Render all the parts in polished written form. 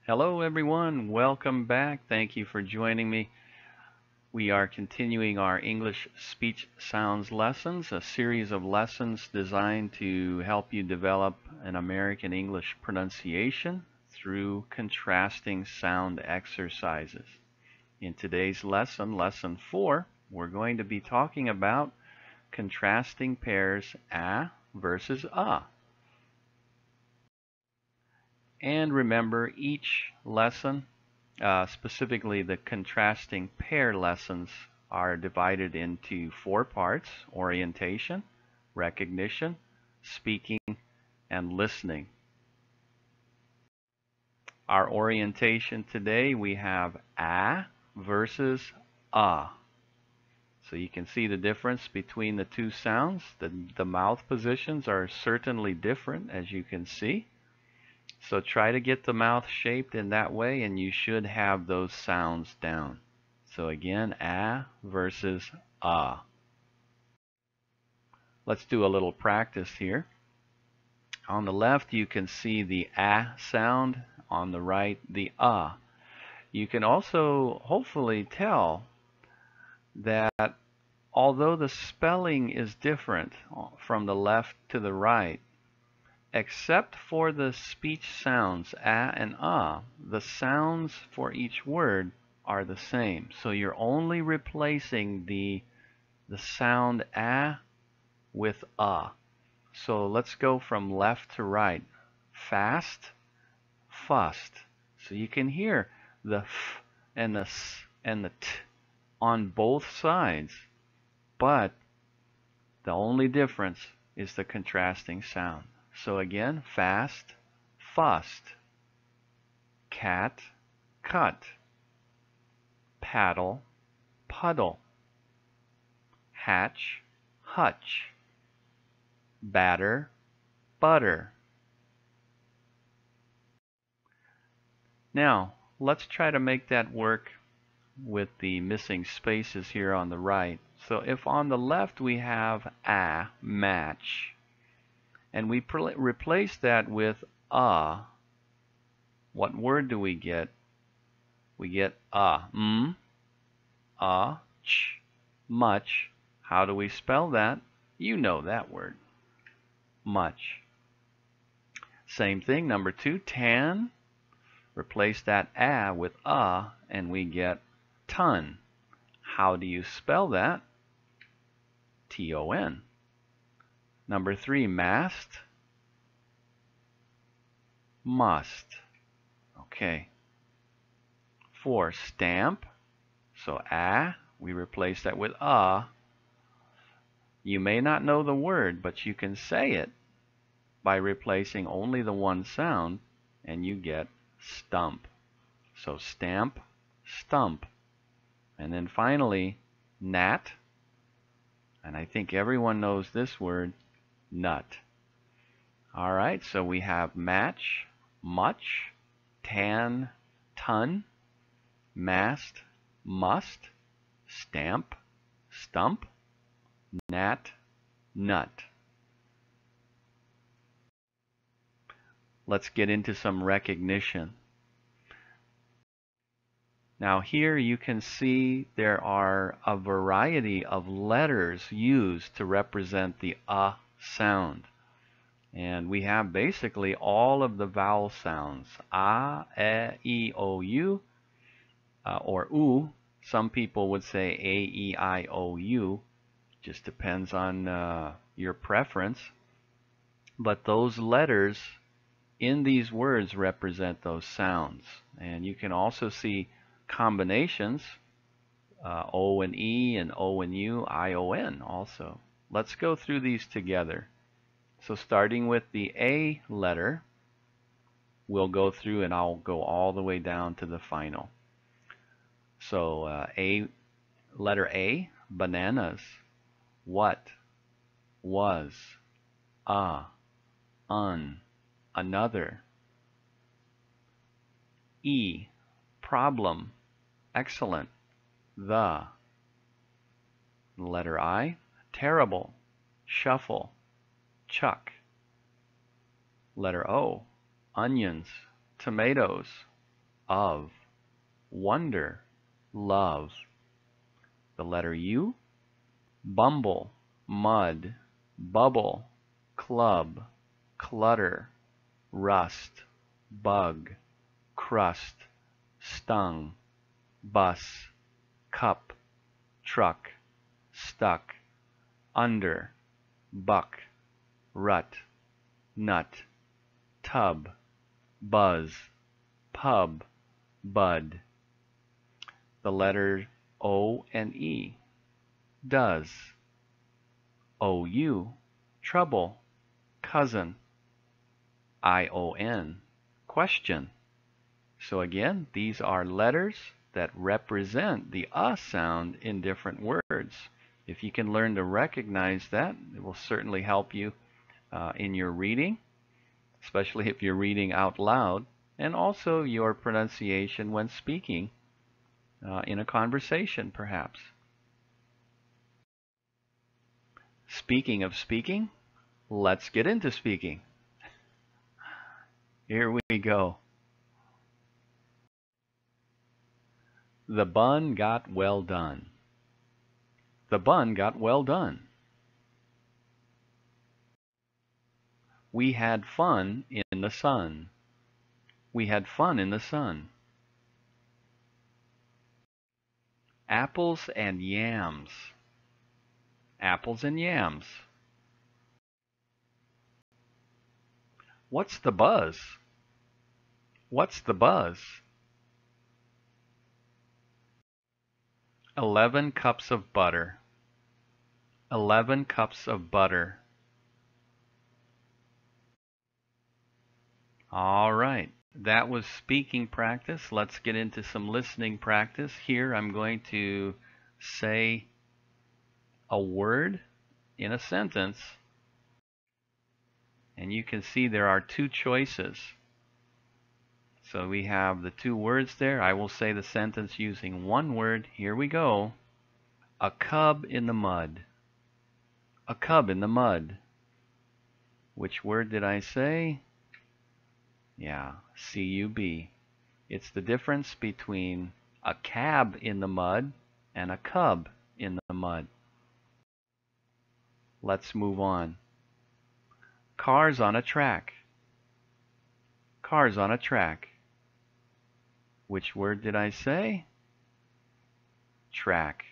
Hello everyone, welcome back. Thank you for joining me. We are continuing our English speech sounds lessons, a series of lessons designed to help you develop an American English pronunciation through contrasting sound exercises. In today's lesson, lesson 4, we're going to be talking about contrasting pairs a versus a. And remember, each lesson, specifically the contrasting pair lessons, are divided into 4 parts: orientation, recognition, speaking, and listening. Our orientation today, we have a versus a. So you can see the difference between the two sounds. The mouth positions are certainly different, as you can see. So try to get the mouth shaped in that way and you should have those sounds down. So again, a versus a. Let's do a little practice here. On the left you can see the a sound, on the right the a. You can also hopefully tell that although the spelling is different from the left to the right, except for the speech sounds a and the sounds for each word are the same. So you're only replacing the sound a with a. So let's go from left to right. Fast, fust. So you can hear the f and the s and the t on both sides, but the only difference is the contrasting sound. So again, fast, fust, cat, cut, paddle, puddle, hatch, hutch, batter, butter. Now, let's try to make that work with the missing spaces here on the right. So if on the left we have a, match, and we replace that with a, what word do we get? We get ch, much. How do we spell that? You know that word, much. Same thing, number 2, tan. Replace that a with a, and we get ton. How do you spell that? T-O-N. Number 3, mast, must. Okay. 4, stamp. So a, we replace that with a. You may not know the word, but you can say it by replacing only the one sound, and you get stump. So stamp, stump. And then finally, gnat. And I think everyone knows this word, nut. All right, so we have match, much, tan, ton, mast, must, stamp, stump, gnat, nut. Let's get into some recognition. Now here you can see there are a variety of letters used to represent the a sound. And we have basically all of the vowel sounds. A, e, I, o, u, or u. Some people would say a, e, I, o, u. Just depends on your preference. But those letters in these words represent those sounds. And you can also see combinations, O and E and O and U, I-O-N also. Let's go through these together. So starting with the A letter, we'll go through and I'll go all the way down to the final. So letter A, bananas, what, was, another. E, problem, excellent, the. Letter I, terrible, shuffle, chuck. Letter O, onions, tomatoes, of, wonder, love. The letter U, bumble, mud, bubble, club, clutter, rust, bug, crust, stung, bus, cup, truck, stuck, under, buck, rut, nut, tub, buzz, pub, bud. The letters O and E, does, OU, trouble, cousin, ION, question. So again, these are letters that represent the sound in different words. If you can learn to recognize that, it will certainly help you in your reading, especially if you're reading out loud, and also your pronunciation when speaking in a conversation, perhaps. Speaking of speaking, let's get into speaking. Here we go. The bun got well done. The bun got well done. We had fun in the sun. We had fun in the sun. Apples and yams. Apples and yams. What's the buzz? What's the buzz? 11 cups of butter. 11 cups of butter. All right, that was speaking practice. Let's get into some listening practice. Here I'm going to say a word in a sentence, and you can see there are two choices. So we have the two words there. I will say the sentence using one word. Here we go. A cub in the mud. A cub in the mud. Which word did I say? Yeah, C-U-B. It's the difference between a cab in the mud and a cub in the mud. Let's move on. Cars on a track. Cars on a track. Which word did I say? Track.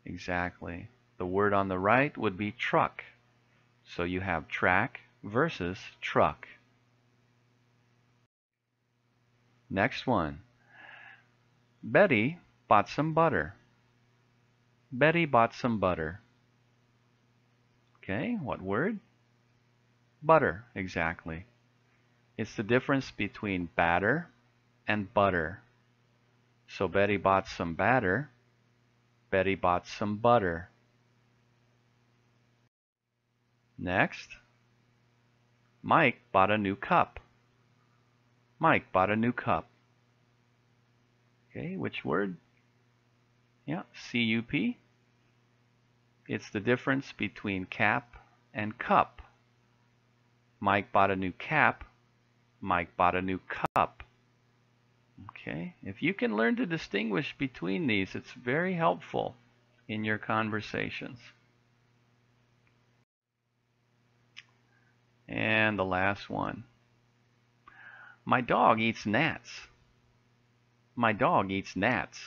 Exactly. The word on the right would be truck. So you have track versus truck. Next one. Betty bought some butter. Betty bought some butter. Okay, what word? Butter, exactly. It's the difference between batter and butter. So Betty bought some batter. Betty bought some butter. Next, Mike bought a new cup. Mike bought a new cup. Okay, which word? Yeah, C-U-P. It's the difference between cap and cup. Mike bought a new cap. Mike bought a new cup. Okay, if you can learn to distinguish between these, it's very helpful in your conversations. And the last one. My dog eats gnats. My dog eats gnats.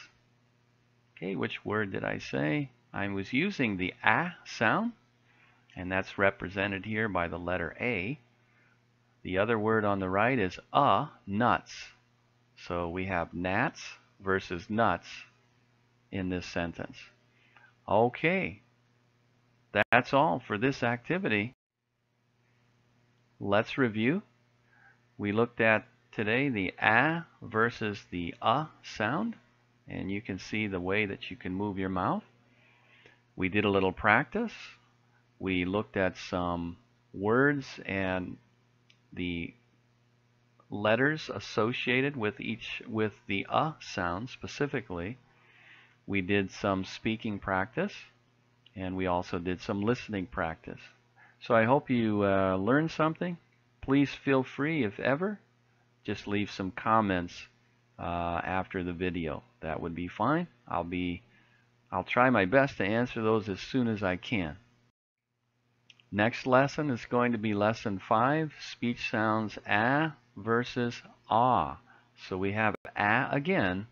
Okay, which word did I say? I was using the A sound, and that's represented here by the letter A. The other word on the right is nuts. So we have gnats versus nuts in this sentence. Okay, that's all for this activity. Let's review. We looked at today the A versus the sound, and you can see the way that you can move your mouth. We did a little practice. We looked at some words and the letters associated with the sound specifically. We did some speaking practice, and we also did some listening practice. So I hope you learned something. Please feel free, if ever, just leave some comments after the video. That would be fine. I'll try my best to answer those as soon as I can. Next lesson is going to be lesson 5, speech sounds ah versus ah. So we have ah again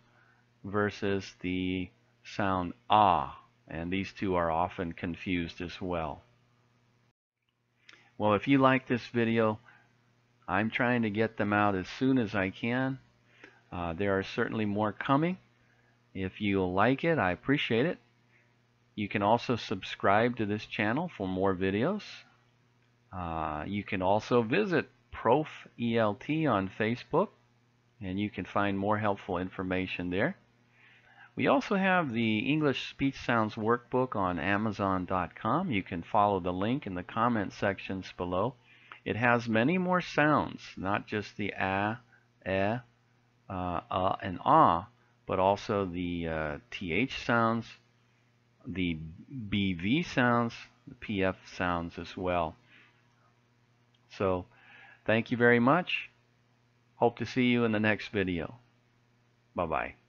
versus the sound ah, and these two are often confused as well. Well, if you like this video, I'm trying to get them out as soon as I can. There are certainly more coming. If you like it, I appreciate it. You can also subscribe to this channel for more videos. You can also visit Prof ELT on Facebook, and you can find more helpful information there. We also have the English Speech Sounds Workbook on Amazon.com. You can follow the link in the comment sections below. It has many more sounds, not just the ah, eh, and ah, but also the th sounds, the bv sounds, the pf sounds as well. So, thank you very much. Hope to see you in the next video. Bye-bye.